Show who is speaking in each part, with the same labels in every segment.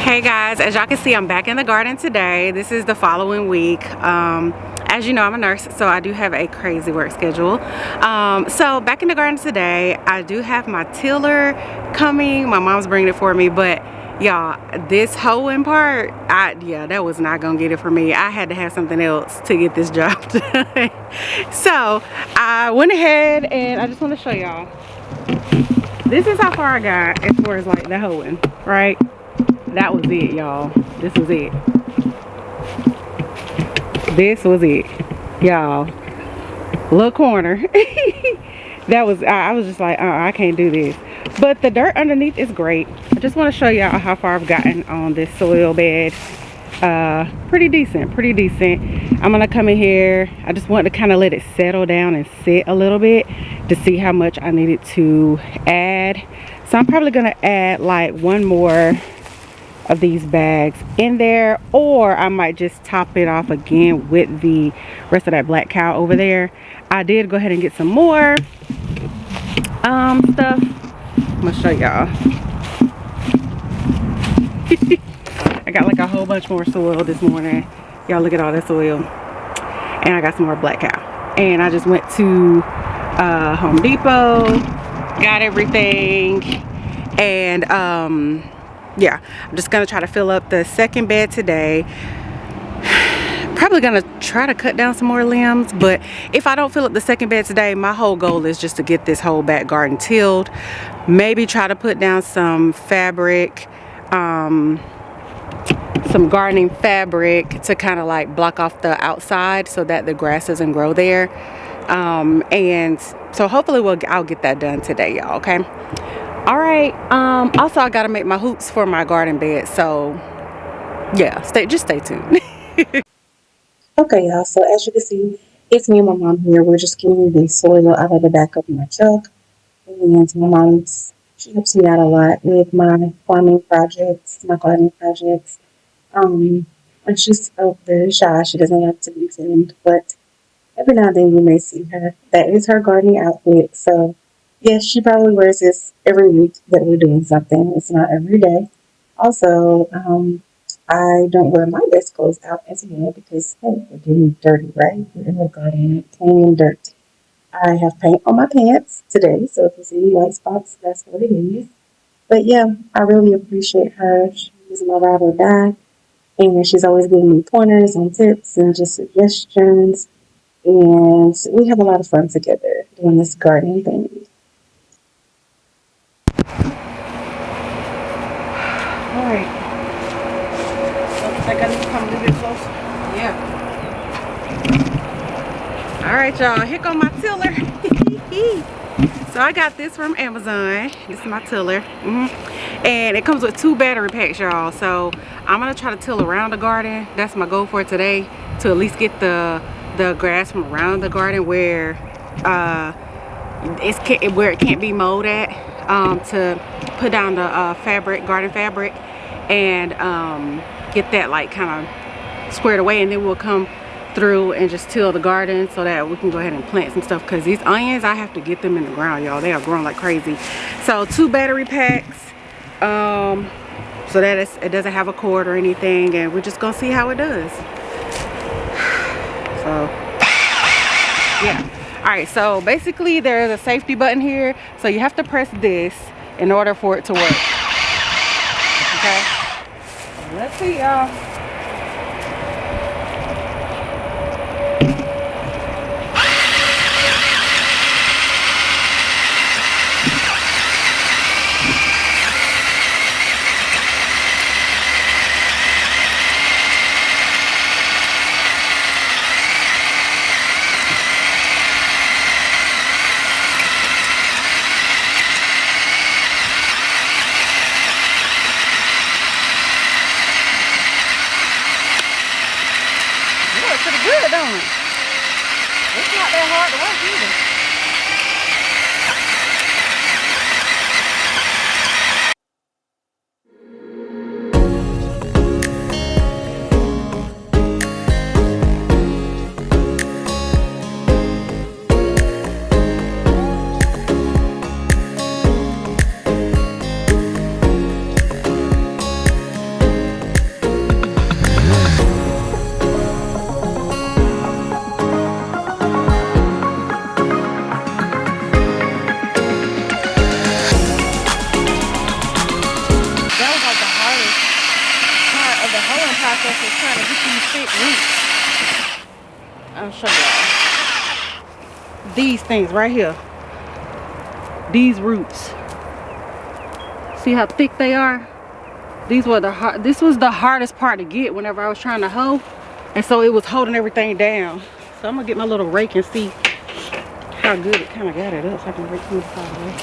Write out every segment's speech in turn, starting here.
Speaker 1: Hey guys, as y'all can see, I'm back in the garden today. This is the following week. As you know, I'm a nurse, so I do have a crazy work schedule. So back in the garden today, I do have my tiller coming. My mom's bringing it for me, but y'all, this hoeing part, yeah, that was not gonna get it for me. I had to have something else to get this job done. So I went ahead and I just want to show y'all. This is how far I got as far as like the hoeing, right? That was it, y'all. This was it. This was it, y'all. Little corner. That was, I was just like, I can't do this. But the dirt underneath is great. I just want to show y'all how far I've gotten on this soil bed. Pretty decent, pretty decent. I'm gonna come in here. I just want to kind of let it settle down and sit a little bit to see how much I needed to add. So I'm probably gonna add like one more of these bags in there, or I might just top it off again with the rest of that black cow over there. I did go ahead and get some more stuff. I'm gonna show y'all. I got like a whole bunch more soil this morning. Y'all look at all that soil. And I got some more black cow. And I just went to Home Depot, got everything, and yeah, I'm just gonna try to fill up the second bed today. Probably gonna try to cut down some more limbs, but if I don't fill up the second bed today, my whole goal is just to get this whole back garden tilled. Maybe try to put down some fabric, some gardening fabric to kind of like block off the outside so that the grass doesn't grow there. And so hopefully I'll get that done today, y'all. Okay. All right. Also, I gotta make my hoops for my garden bed, so yeah, just stay tuned.
Speaker 2: Okay, y'all, so as you can see, it's me and my mom here. We're just getting the soil out of the back of my truck. And my mom, she helps me out a lot with my farming projects, my gardening projects. And she's very shy. She doesn't like to be filmed, but every now and then you may see her. That is her gardening outfit. So, yes, she probably wears this every week that we're doing something. It's not every day. Also, I don't wear my best clothes out as well because, hey, we're getting dirty, right? We're in the garden, clean and dirty. I have paint on my pants today, so if you see any white spots, that's what it is. But yeah, I really appreciate her. She's my ride or die, and she's always giving me pointers and tips and just suggestions. And we have a lot of fun together doing this gardening thing.
Speaker 1: All right. Like I need to come a little bit closer. Yeah. All right, y'all. Here go my tiller. So I got this from Amazon. This is my tiller. And it comes with 2 battery packs, y'all. So I'm gonna try to till around the garden. That's my goal for today, to at least get the grass from around the garden where where it can't be mowed at, to put down the garden fabric, and get that like kind of squared away, and then we'll come through and just till the garden so that we can go ahead and plant some stuff, because these onions, I have to get them in the ground, y'all. They are growing like crazy. So 2 battery packs, so that it doesn't have a cord or anything, and we're just gonna see how it does. So yeah. All right, so basically there's a safety button here, so you have to press this in order for it to work. Okay, let's see, y'all. Pretty good, don't it? It's not that hard to work either. the hoeing process is trying to get these thick roots. I'll show y'all. These things right here. These roots. See how thick they are? These were this was the hardest part to get whenever I was trying to hoe. And so it was holding everything down. So I'm gonna get my little rake and see how good it kind of got it up so I can rake some of this out of the way.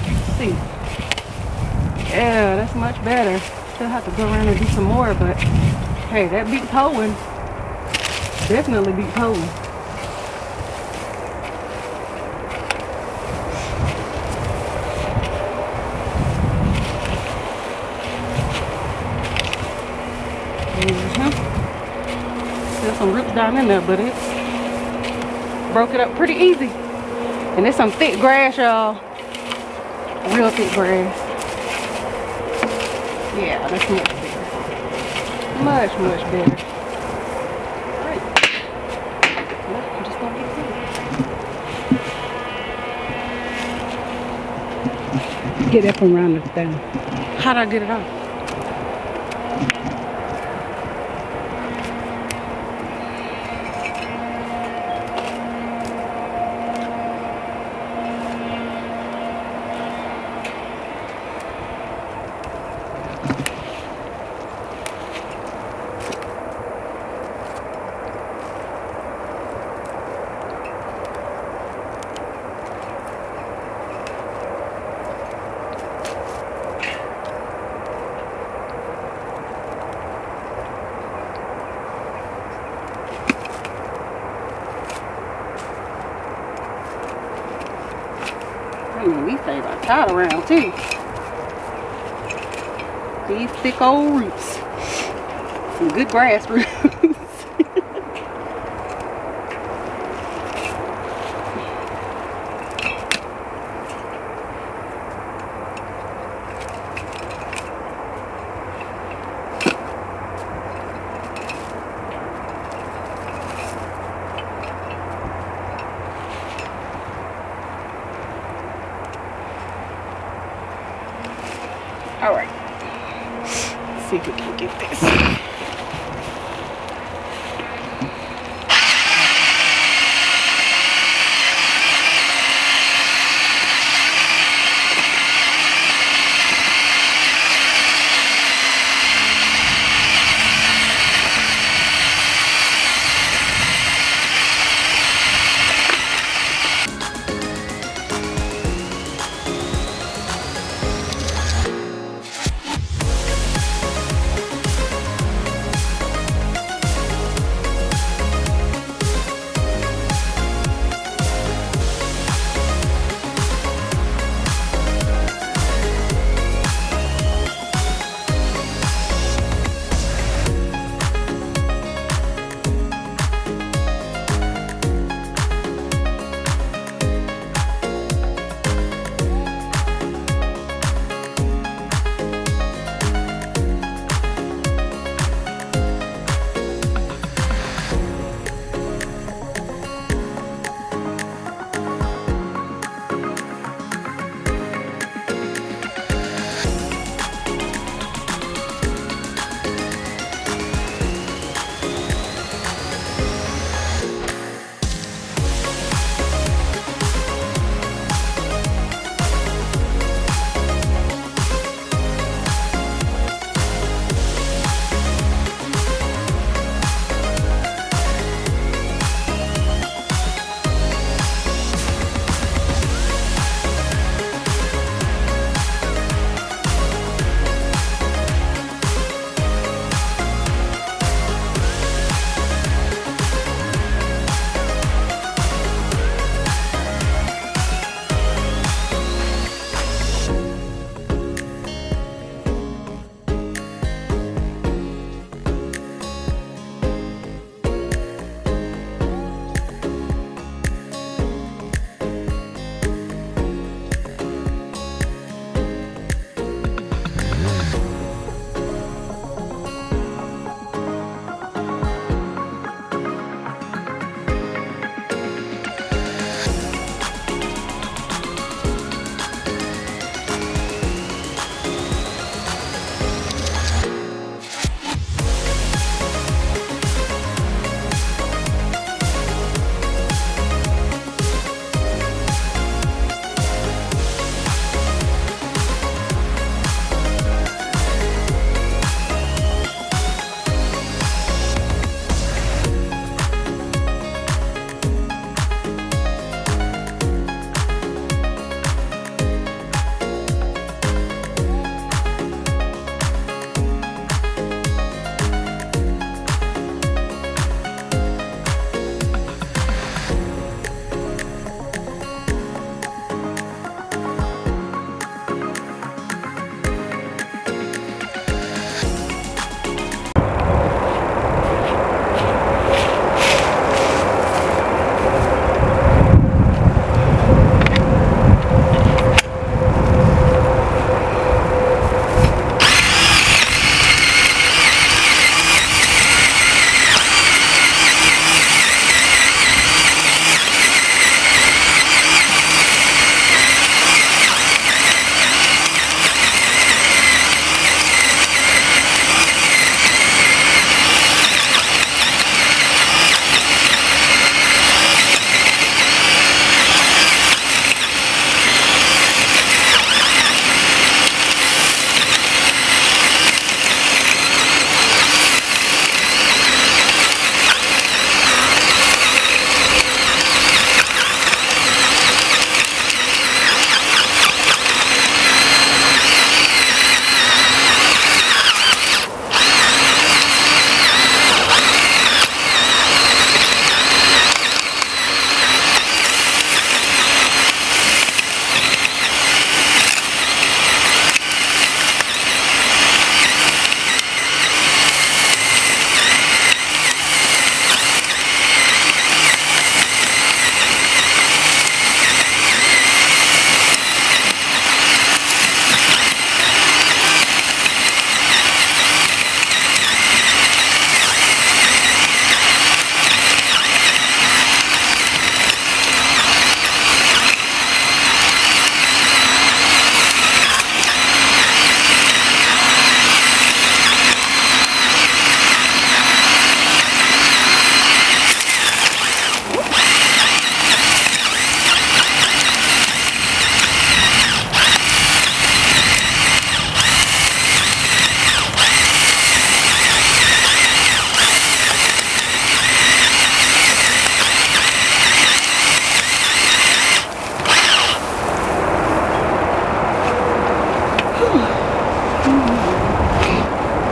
Speaker 1: Let's see. Yeah, that's much better. Still have to go around and do some more, but hey, that beats hoeing. Definitely beats hoeing. There's some roots down in there, but it broke it up pretty easy. And there's some thick grass, y'all. Real thick grass. Yeah, that's much better. Much, much better. Alright. Well, I'm just gonna get to it. Get up and round it down. How do I get it off? I mean, these things are tied around too. These thick old roots. Some good grass roots. All right, let's see if we can get this.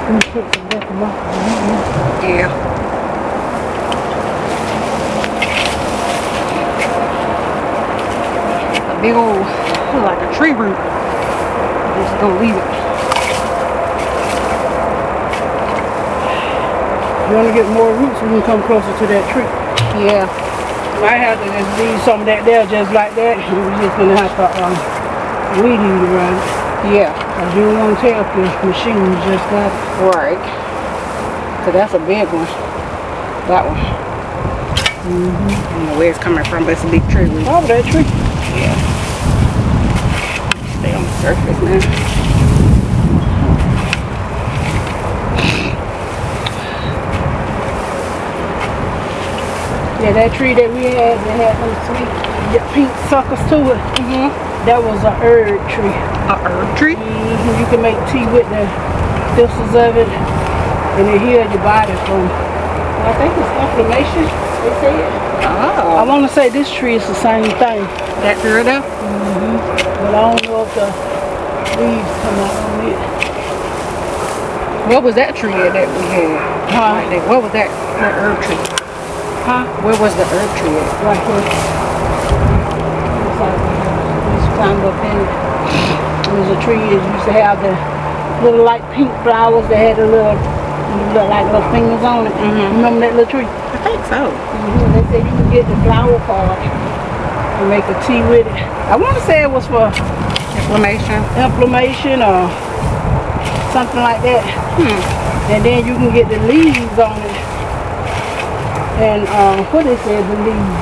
Speaker 1: Yeah. A big old, like a tree root. Just gonna leave it.
Speaker 3: You want to get more roots when you come closer to that tree.
Speaker 1: Yeah.
Speaker 3: Might have to just leave some of that there just like that. You're just going to have to weed eat around it.
Speaker 1: Yeah.
Speaker 3: Because you don't want to tell if your machine just got it.
Speaker 1: Right. So that's a big one. That one. I don't know where it's coming from, but it's a big tree root.
Speaker 3: Over that tree.
Speaker 1: Yeah. Stay on the surface now.
Speaker 3: Yeah, that tree that we had that had them sweet pink suckers to it, that was a herb tree.
Speaker 1: A herb tree?
Speaker 3: You can make tea with the thistles of it, and it heal your body from, I think it's inflammation, they say it. I
Speaker 1: Oh.
Speaker 3: want to say this tree is the same thing,
Speaker 1: That tree right there?
Speaker 3: but I don't know if the leaves come out on it.
Speaker 1: What was that tree that we had?
Speaker 3: Huh?
Speaker 1: Right there. What was that herb tree?
Speaker 3: Huh?
Speaker 1: Where was the herb tree at?
Speaker 3: Right here. It's like, just climbed up in it. There was a tree that used to have the little light pink flowers that had the little like little fingers on it. Remember that little tree?
Speaker 1: I think so.
Speaker 3: They said you can get the flower part and make a tea with it. I want to say it was for inflammation or something like that. And then you can get the leaves on it. And what they said the leaves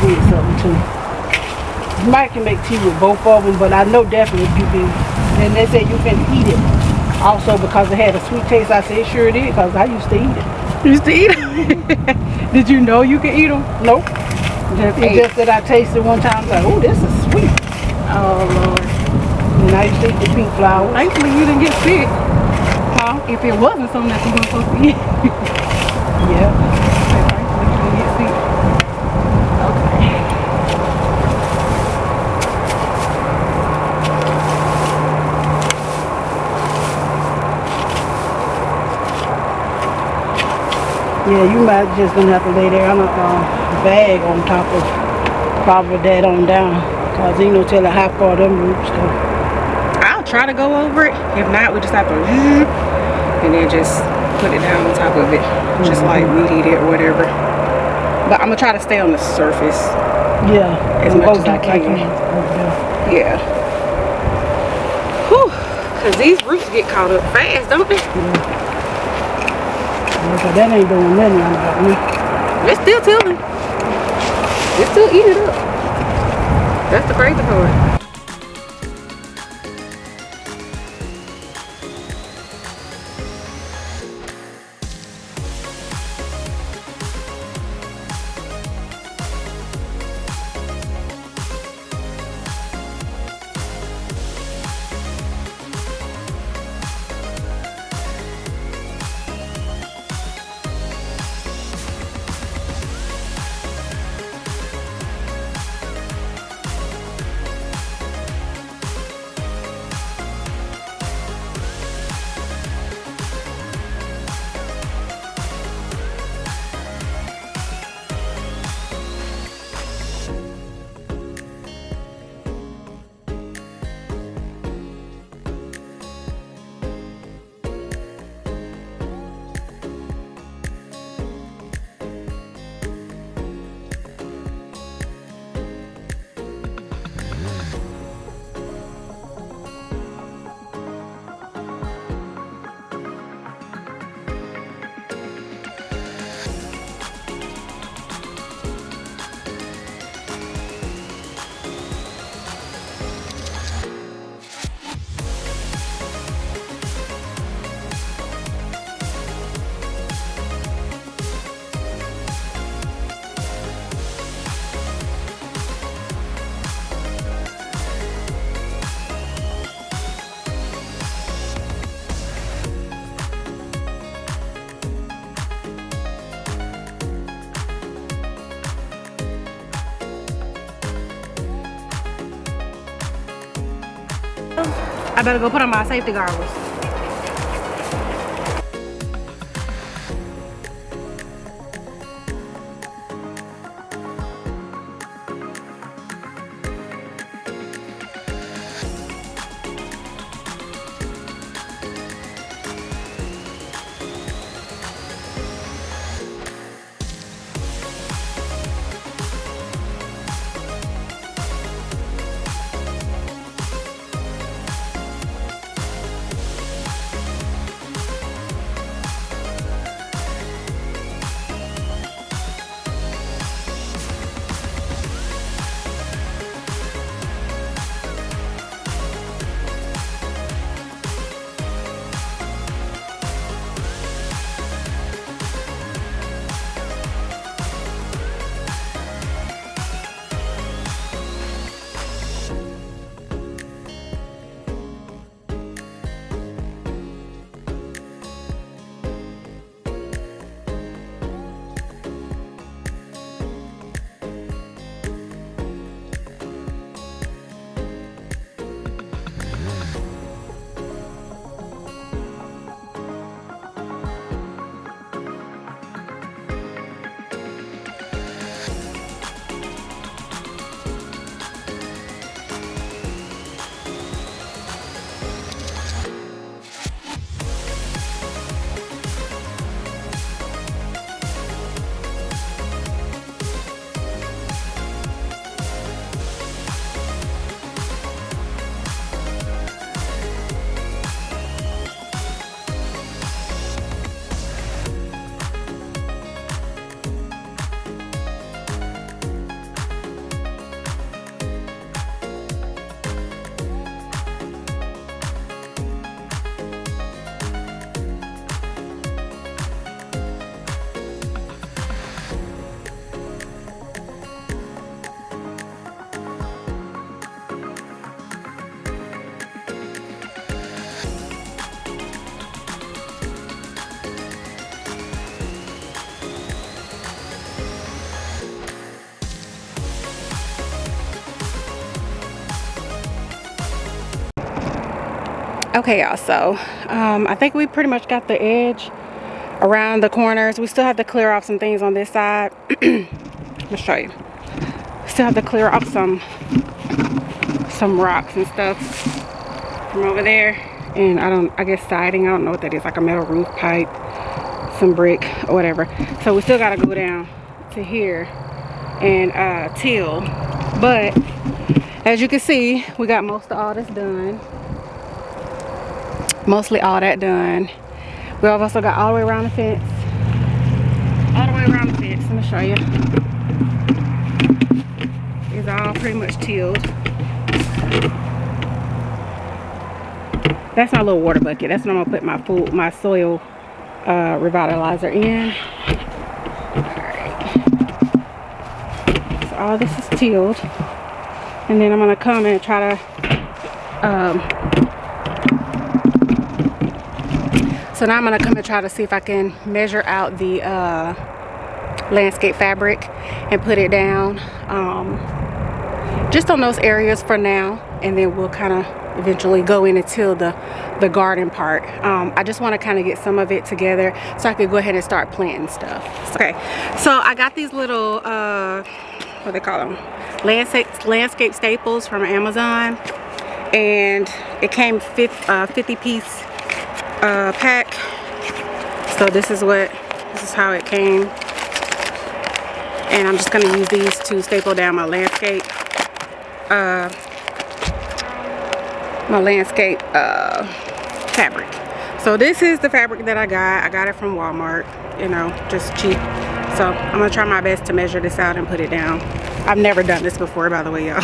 Speaker 3: did something too. You might can make tea with both of them, but I know definitely you can. And they said you can eat it also because it had a sweet taste. I said sure it did because I used to eat it.
Speaker 1: You used to eat them? Did you know you could eat them?
Speaker 3: Nope. It's just that I tasted one time like, oh, this is sweet.
Speaker 1: Oh, Lord.
Speaker 3: And I used to eat the pink flowers.
Speaker 1: Thankfully you didn't get sick.
Speaker 3: Huh?
Speaker 1: If it wasn't something that you weren't supposed to eat.
Speaker 3: Yeah.
Speaker 1: Thankfully you didn't get sick. Okay.
Speaker 3: Yeah, you might just gonna have to lay there on a bag on top of probably that on down. Cause you know tell her how far them roots go.
Speaker 1: I'll try to go over it. If not, we just have to and then just put it down on top of it. Just like weed eat it or whatever. But I'm gonna try to stay on the surface.
Speaker 3: Yeah.
Speaker 1: As
Speaker 3: and
Speaker 1: much
Speaker 3: go
Speaker 1: as I
Speaker 3: deep like
Speaker 1: can.
Speaker 3: you want.
Speaker 1: Yeah. Whew. Cause these roots get caught up fast, don't they?
Speaker 3: Yeah. So that ain't doing nothing about me.
Speaker 1: It's still tilting. It's still eating it up. That's the crazy part. I better go put on my safety goggles. Okay, y'all, so I think we pretty much got the edge around the corners. We still have to clear off some things on this side. I'll show you. Still have to clear off some rocks and stuff from over there. And I guess siding, I don't know what that is, like a metal roof pipe, some brick or whatever. So we still gotta go down to here and till. But as you can see, we got most of all this done. Mostly all that done. We have also got all the way around the fence. All the way around the fence. Let me show you. It's all pretty much tilled. That's my little water bucket. That's what I'm gonna put my soil revitalizer in. Alright. So all this is tilled. And then I'm gonna come and try to so now I'm gonna come and try to see if I can measure out the landscape fabric and put it down just on those areas for now, and then we'll kind of eventually go in and till the garden part. I just want to kind of get some of it together so I could go ahead and start planting stuff. Okay, so I got these little what they call them, landscape staples from Amazon, and it came 50 piece pack. So this is how it came, and I'm just gonna use these to staple down my landscape fabric. So this is the fabric that I got it from Walmart, you know, just cheap. So I'm gonna try my best to measure this out and put it down. I've never done this before, by the way, y'all.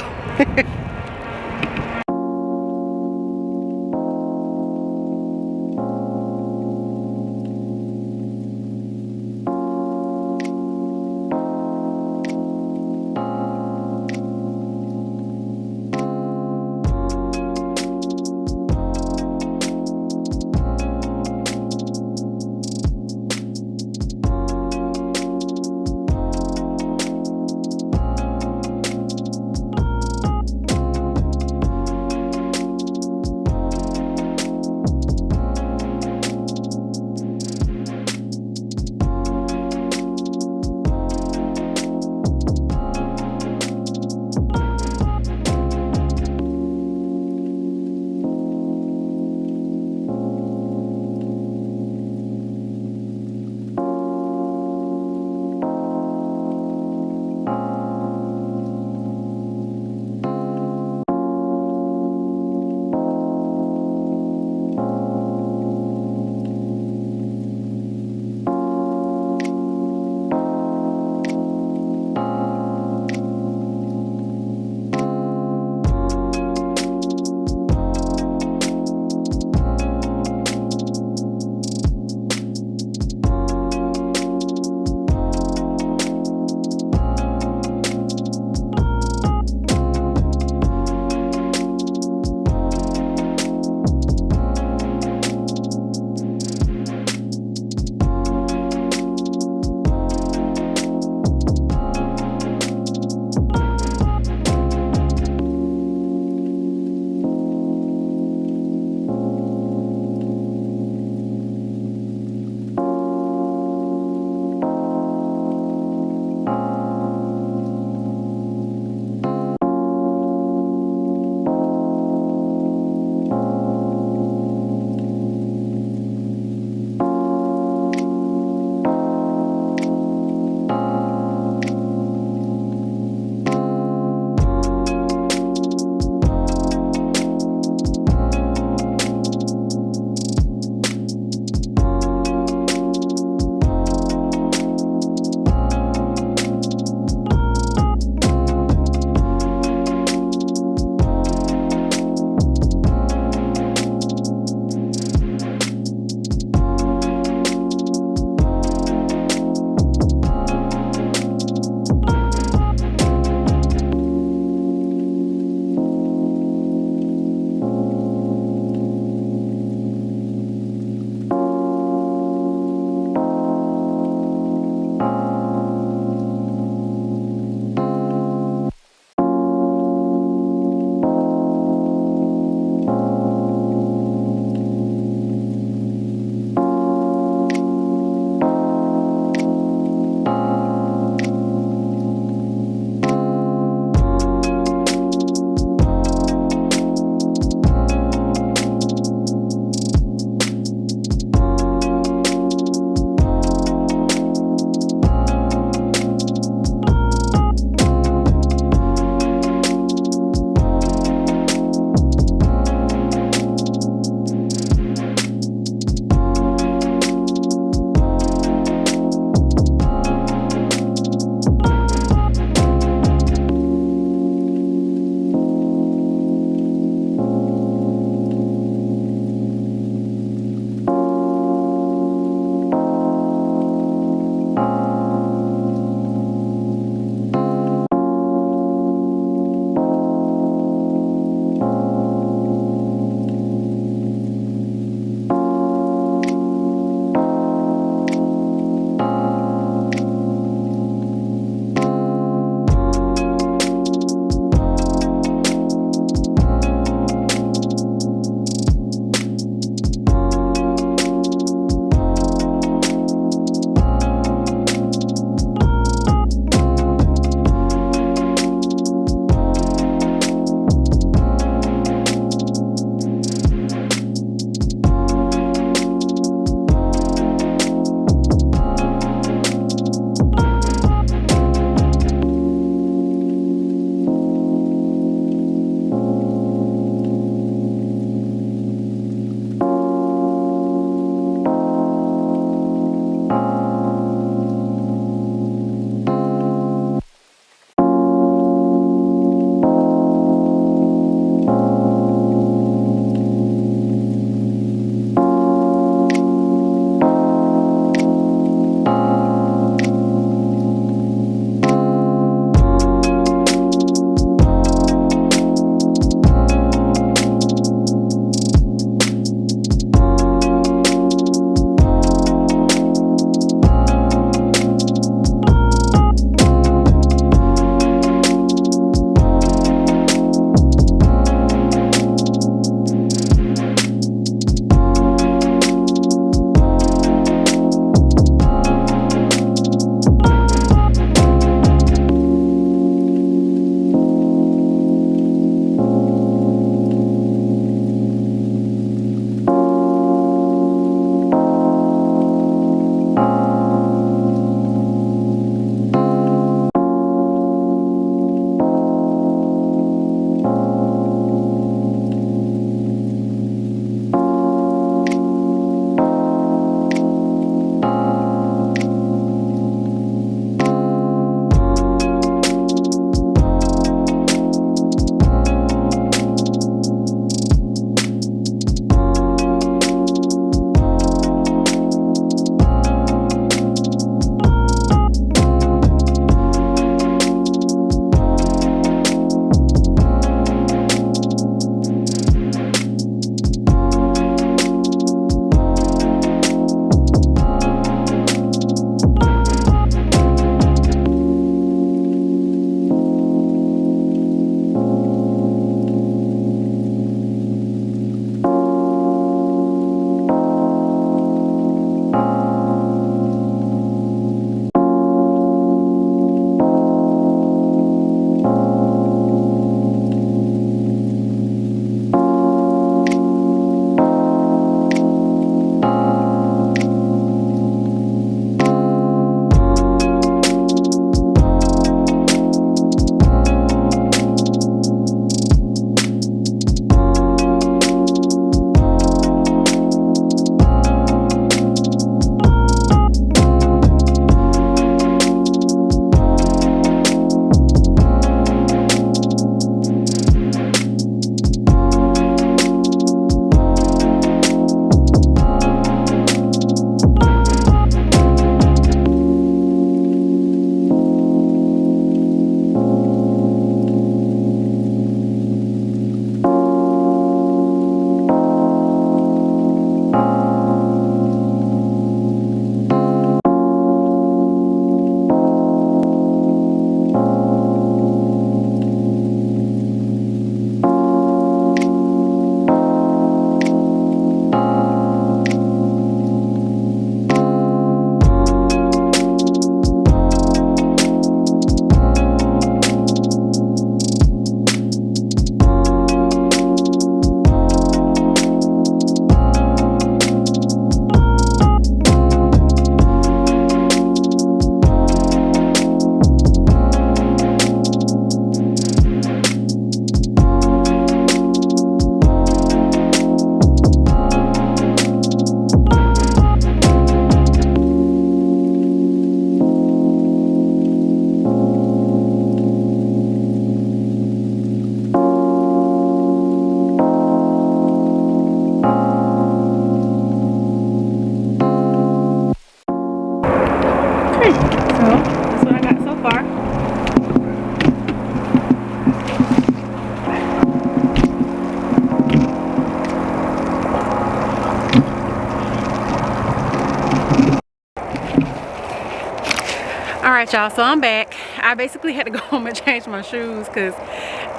Speaker 1: right, y'all, so I'm back. I basically had to go home and change my shoes because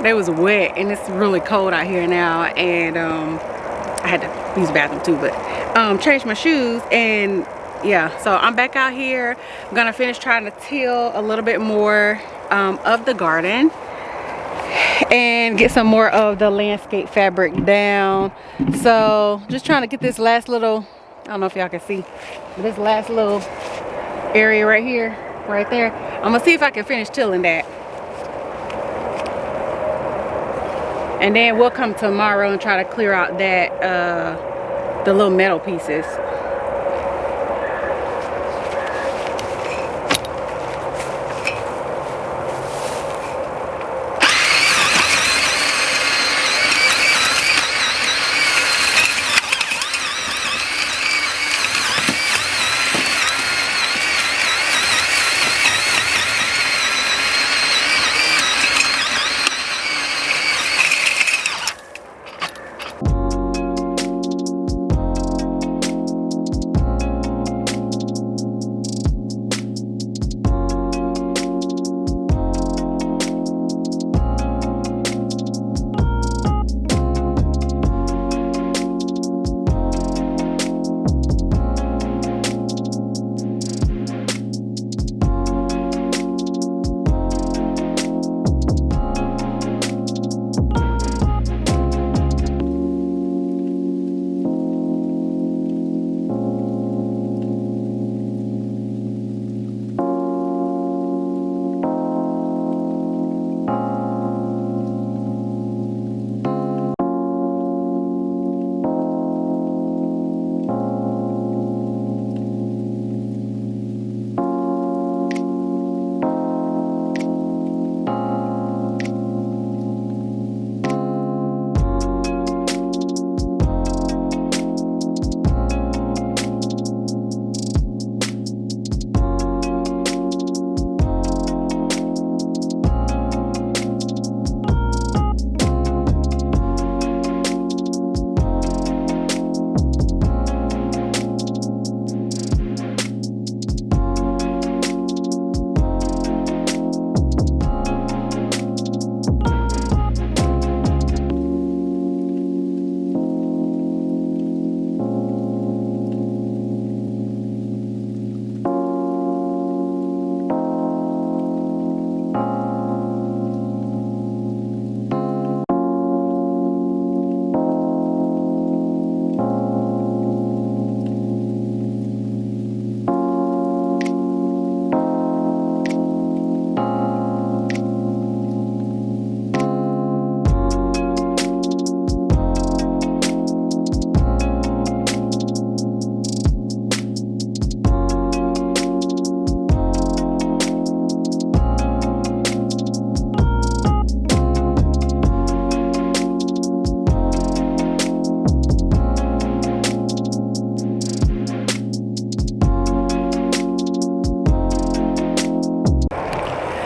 Speaker 1: they was wet and it's really cold out here now, and I had to use the bathroom too, but change my shoes. And yeah, so I'm back out here. I'm gonna finish trying to till a little bit more of the garden and get some more of the landscape fabric down. So just trying to get this last little, I don't know if y'all can see, but this last little area right here, right there, I'm gonna see if I can finish tilling that, and then we'll come tomorrow and try to clear out that the little metal pieces.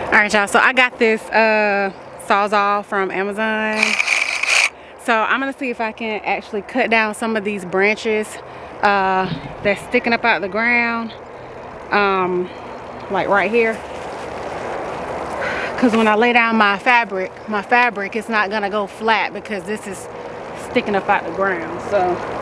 Speaker 1: Alright, y'all, so I got this Sawzall from Amazon. So I'm gonna see if I can actually cut down some of these branches that's sticking up out of the ground, like right here, because when I lay down my fabric is not gonna go flat because this is sticking up out the ground. So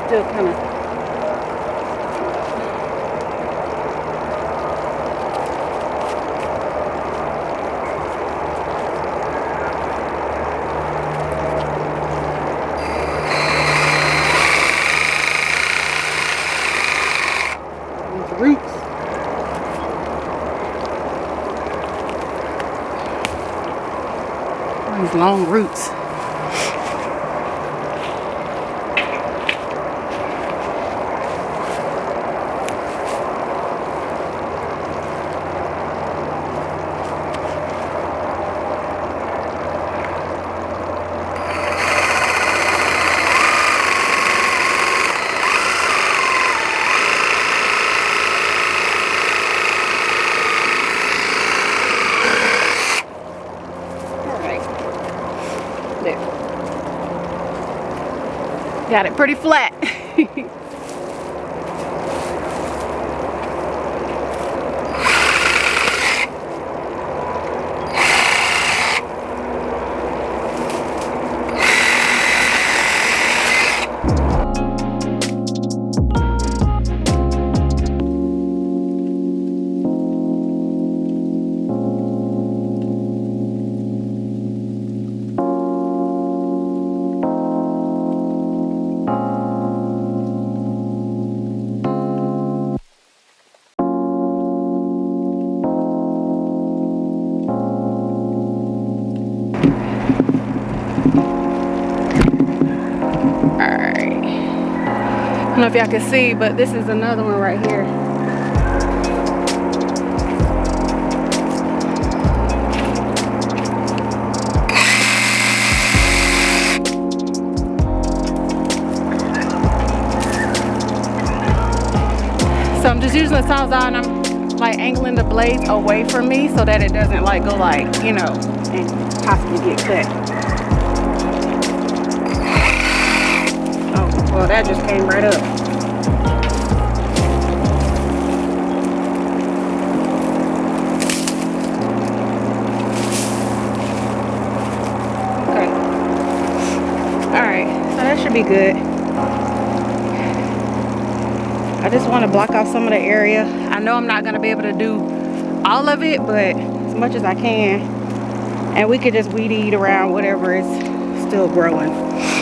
Speaker 1: still kind of these roots. These long roots. Got it pretty flat. I don't know if y'all can see, but this is another one right here. So I'm just using the Sawzall and I'm like angling the blades away from me so that it doesn't like go like, you know, and possibly get cut. Well, that just came right up. Okay. Alright, so that should be good. I just want to block off some of the area. I know I'm not going to be able to do all of it, but as much as I can. And we could just weed eat around whatever is still growing.